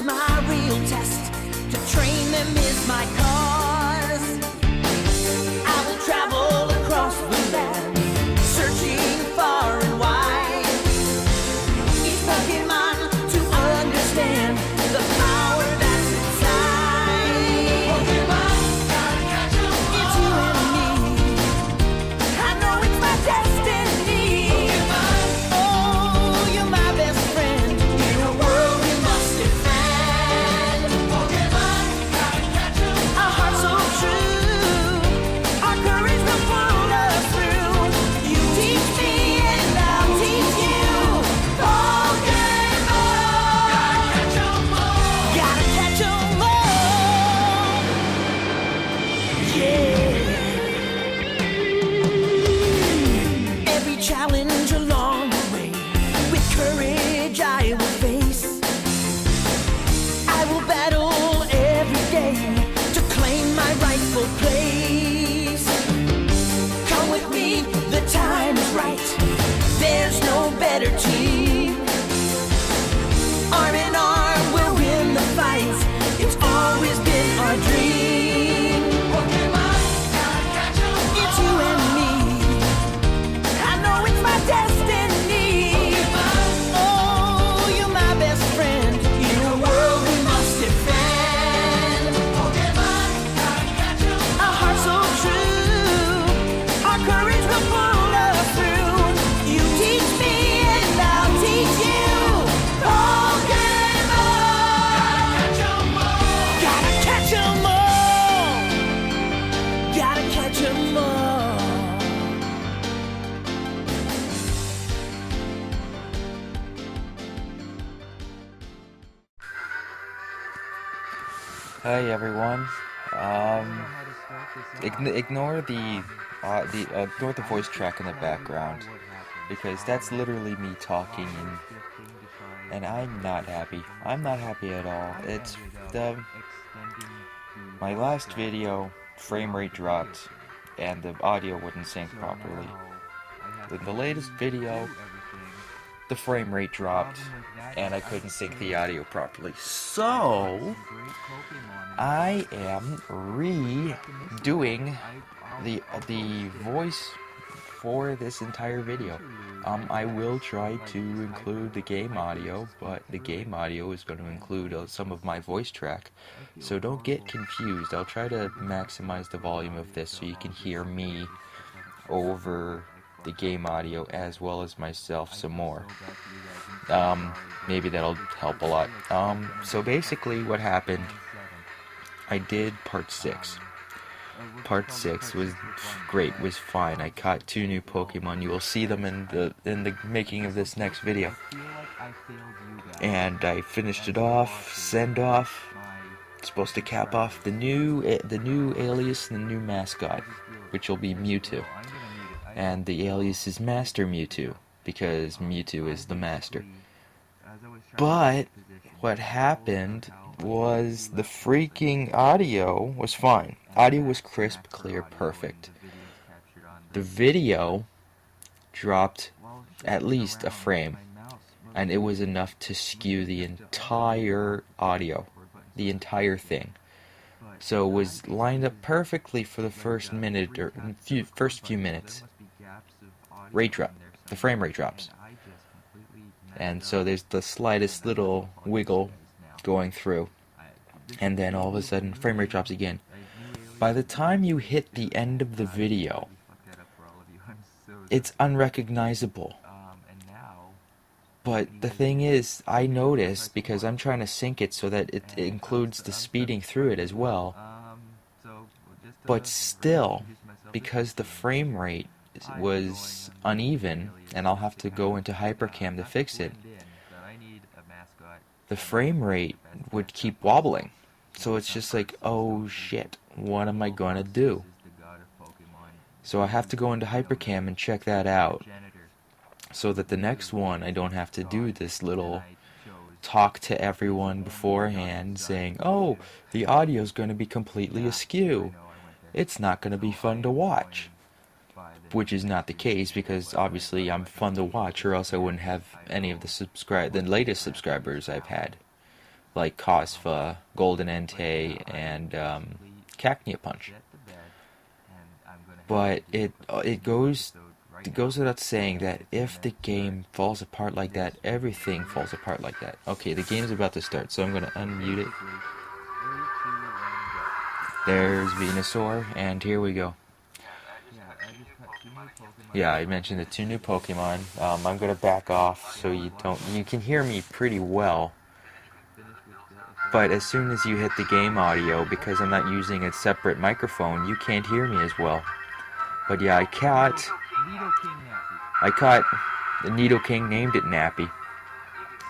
my real test. To train them is my cause. I will travel across the land, searching far and wide. Each Pokemon to understand the power that's inside. Pokemon, gotta catch 'em all. It's you and me. I know it's my destiny. Pokemon, oh, you're my best friend in a world we must defend. Pokemon, gotta catch 'em all. Our hearts so true, our courage will pull us through. You teach me and I'll teach you. Pokemon, gotta catch 'em all. Gotta catch 'em all. Yeah. Every challenge along the way, with courage I will face. I will battle every day to claim my rightful place. Come with me, the time is right. There's no better team. Arm in arm, we'll win the fight. It's always been our dream. Pokemon, gotta catch 'em all. It's you and me. I know it's my destiny. Pokemon, oh, you're my best friend in a world we must defend. Pokemon, gotta catch 'em all. Our hearts so true, our courage will pull us through. You teach me and I'll teach you. Pokemon, gotta catch 'em all. Gotta catch 'em all. Hi everyone. Ignore the voice track in the background because that's literally me talking and I'm not happy. I'm not happy at all. It's my last video frame rate dropped and the audio wouldn't sync properly. In the latest video, the frame rate dropped and I couldn't sync the audio properly. So I am redoing the voice for this entire video. I will try to include the game audio, but the game audio is going to include some of my voice track. So don't get confused. I'll try to maximize the volume of this so you can hear me over the game audio as well as myself some more. Maybe that'll help a lot. So basically what happened, I did part 6. Part 6 was great, was fine. I caught 2 new Pokemon. You will see them in the making of this next video. And I finished it off, send off. It's supposed to cap off the new alias and the new mascot, which will be Mewtwo. And the alias is Master Mewtwo, because Mewtwo is the master. But what happened was the freaking audio was fine. Audio was crisp, clear, perfect. The video dropped at least a frame, and it was enough to skew the entire audio, the entire thing. So it was lined up perfectly for the first minute or first few minutes. Rate drop. The frame rate drops. And so there's the slightest little wiggle going through. And then all of a sudden, frame rate drops again. By the time you hit the end of the video, it's unrecognizable. But the thing is, I noticed, because I'm trying to sync it so that it includes the speeding through it as well. But still, because the frame rate was uneven, and I'll have to go into Hypercam to fix it, the frame rate would keep wobbling. So it's just like, oh shit, what am I gonna do? So I have to go into Hypercam and check that out, so that the next one I don't have to do this little talk to everyone beforehand saying, oh, the audio's gonna be completely askew. It's not gonna be fun to watch. Which is not the case, because obviously I'm fun to watch, or else I wouldn't have any of the latest subscribers I've had. like Cosfa, Golden Entei, and Cacnea Punch. But it goes without saying that if the game falls apart like that, everything falls apart like that. Okay, the game's about to start, so I'm going to unmute it. There's Venusaur, and here we go. Yeah, I mentioned the 2 new Pokemon. I'm going to back off so you can hear me pretty well. But as soon as you hit the game audio, because I'm not using a separate microphone, you can't hear me as well. But yeah, I caught the Nidoking, named it Nappy,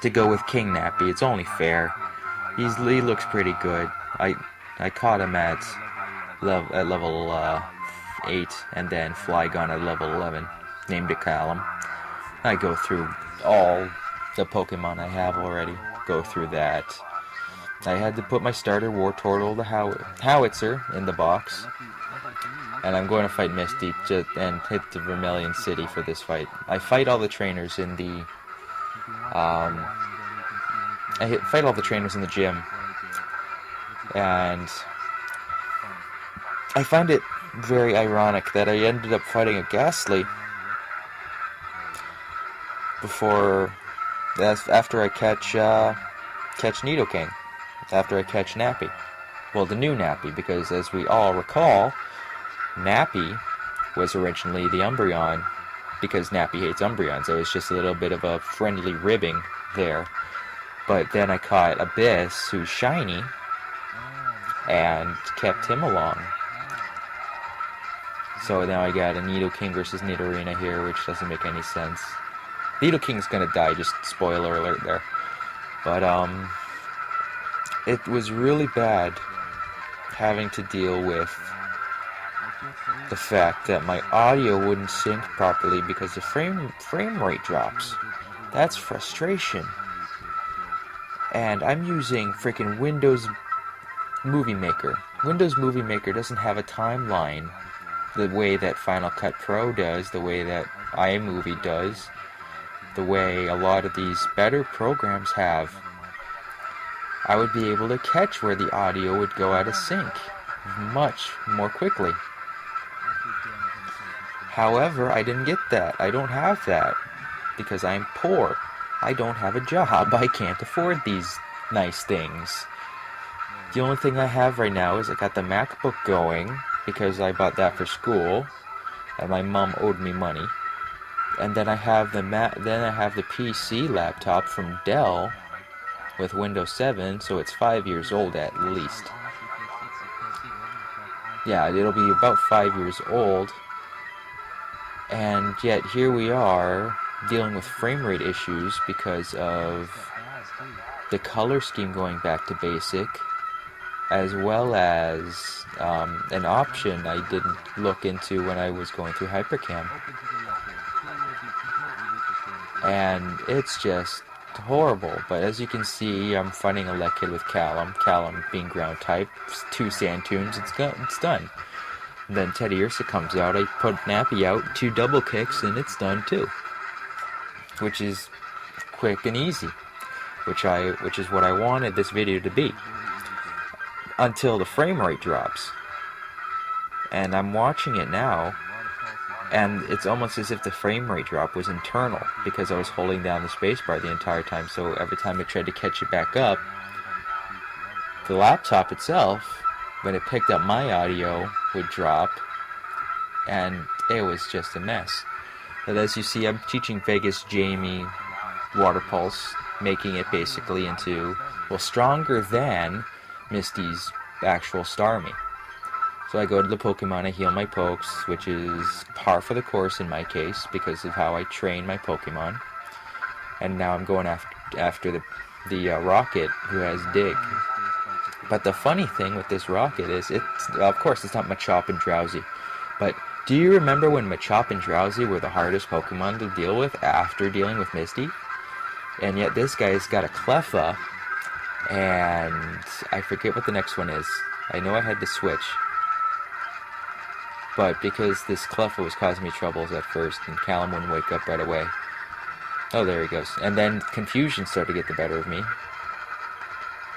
to go with King Nappy. It's only fair. He looks pretty good. I caught him at level 8, and then Flygon at level 11. Named it Callum. I go through all the Pokemon I have already. Go through that. I had to put my starter Wartortle, the Howitzer, in the box. And I'm going to fight Misty and hit the Vermilion City for this fight. I fight all the trainers in the fight all the trainers in the gym. And I find it very ironic that I ended up fighting a Ghastly after I catch Nidoking, after I catch Nappy. Well, the new Nappy, because as we all recall, Nappy was originally the Umbreon, because Nappy hates Umbreon, so it's just a little bit of a friendly ribbing there. But then I caught Abyss, who's shiny, and kept him along. So now I got a Nidoking versus Nidorina here, which doesn't make any sense. Nidoking's gonna die, just spoiler alert there. But, it was really bad having to deal with the fact that my audio wouldn't sync properly because the frame rate drops. That's frustration. And I'm using freaking Windows Movie Maker. Windows Movie Maker doesn't have a timeline the way that Final Cut Pro does, the way that iMovie does, the way a lot of these better programs have. I would be able to catch where the audio would go out of sync much more quickly. However, I didn't get that. I don't have that because I'm poor. I don't have a job. I can't afford these nice things. The only thing I have right now is I got the MacBook going because I bought that for school and my mom owed me money. And then I have the PC laptop from Dell with Windows 7, so it's 5 years old at least. Yeah, it'll be about 5 years old. And yet here we are dealing with frame rate issues because of the color scheme going back to basic, as well as an option I didn't look into when I was going through Hypercam. And it's just horrible. But as you can see, I'm fighting a Lekid with Callum. Callum being ground type, 2 Sandtunes, it's done. And then Teddy Ursa comes out, I put Nappy out, 2 double kicks, and it's done too. Which is quick and easy. Which is what I wanted this video to be. Until the frame rate drops. And I'm watching it now, and it's almost as if the frame rate drop was internal, because I was holding down the spacebar the entire time, so every time I tried to catch it back up, the laptop itself, when it picked up my audio, would drop, and it was just a mess. But as you see, I'm teaching Vegas Jamie Water Pulse, making it basically into, well, stronger than Misty's actual Starmie. So I go to the Pokemon, I heal my pokes, which is par for the course in my case, because of how I train my Pokemon. And now I'm going after the Rocket, who has Dig. But the funny thing with this Rocket is, of course it's not Machop and Drowsy, but do you remember when Machop and Drowsy were the hardest Pokemon to deal with after dealing with Misty? And yet this guy's got a Cleffa, and I forget what the next one is. I know I had to switch. But because this Cleffa was causing me troubles at first, and Callum wouldn't wake up right away. Oh, there he goes. And then confusion started to get the better of me.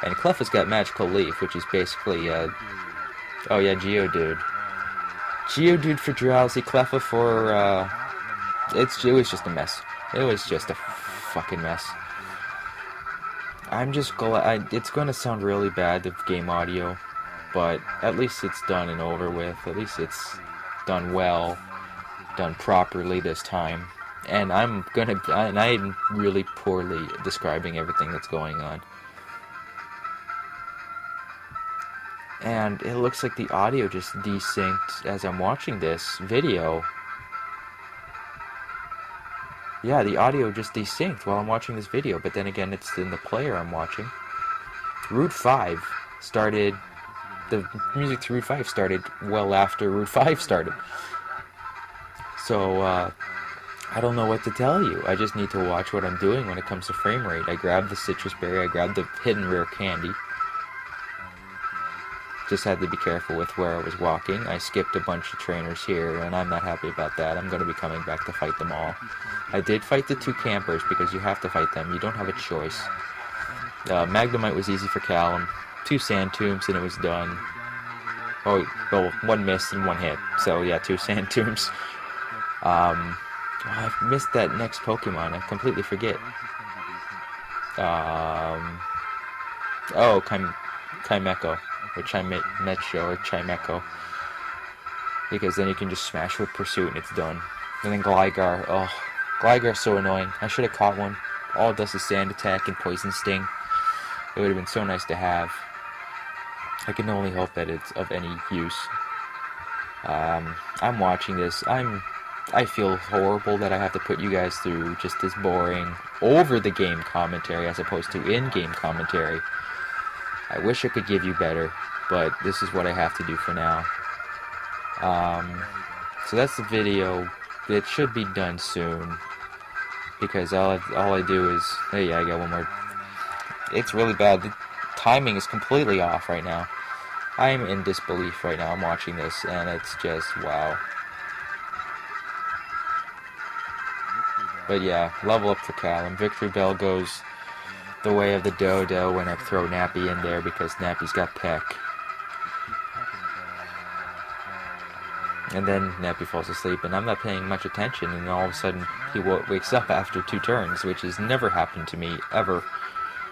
And Cleffa's got Magical Leaf, which is basically, oh yeah, Geodude. Geodude for Drowsy, Cleffa for, it was just a mess. It was just a fucking mess. I'm just glad, it's going to sound really bad, the game audio, but at least it's done and over with. At least it's done well, done properly this time. And I'm really poorly describing everything that's going on. And it looks like the audio just desynced as I'm watching this video. Yeah, the audio just desynced while I'm watching this video, but then again, it's in the player I'm watching. Route 5 started, the music to Route 5 started well after Route 5 started. So, I don't know what to tell you. I just need to watch what I'm doing when it comes to frame rate. I grabbed the citrus berry, I grabbed the hidden rare candy. Just had to be careful with where I was walking. I skipped a bunch of trainers here, and I'm not happy about that. I'm going to be coming back to fight them all. I did fight the 2 campers, because you have to fight them. You don't have a choice. Magnemite was easy for Callum. 2 Sand Tombs, and it was done. Oh, well, 1 miss and 1 hit. So, yeah, 2 Sand Tombs. I've missed that next Pokemon. I completely forget. Oh, Chimecho. Or Chimecho, or Chimecho. Because then you can just smash with Pursuit and it's done. And then Gligar. Oh, Gligar's so annoying. I should have caught one. All it does is Sand Attack and Poison Sting. It would have been so nice to have. I can only hope that it's of any use. I'm watching this. I feel horrible that I have to put you guys through just this boring, over-the-game commentary as opposed to in-game commentary. I wish I could give you better, but this is what I have to do for now. So that's the video. It should be done soon, because all I do is, hey, yeah, I got one more. It's really bad. The timing is completely off right now. I'm in disbelief right now. I'm watching this, and it's just, wow. But yeah, level up for Callum. Victory Bell goes the way of the Dodo when I throw Nappy in there, because Nappy's got Peck. And then Nappy falls asleep, and I'm not paying much attention, and all of a sudden he wakes up after 2 turns, which has never happened to me, ever,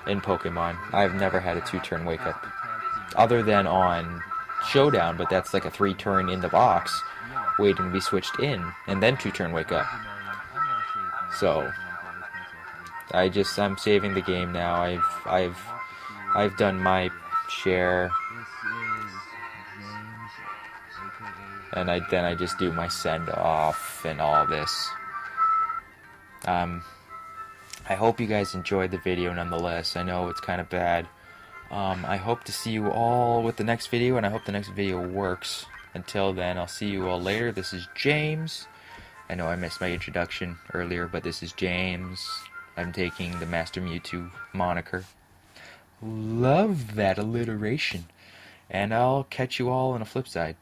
in Pokemon. I've never had a 2-turn wake-up. Other than on Showdown, but that's like a 3-turn in the box, waiting to be switched in, and then 2-turn wake-up. So, I'm saving the game now. I've done my share. And then I just do my send-off and all this. I hope you guys enjoyed the video nonetheless. I know it's kind of bad. I hope to see you all with the next video, and I hope the next video works. Until then, I'll see you all later. This is James. I know I missed my introduction earlier, but this is James. I'm taking the Master Mewtwo moniker. Love that alliteration. And I'll catch you all on the flip side.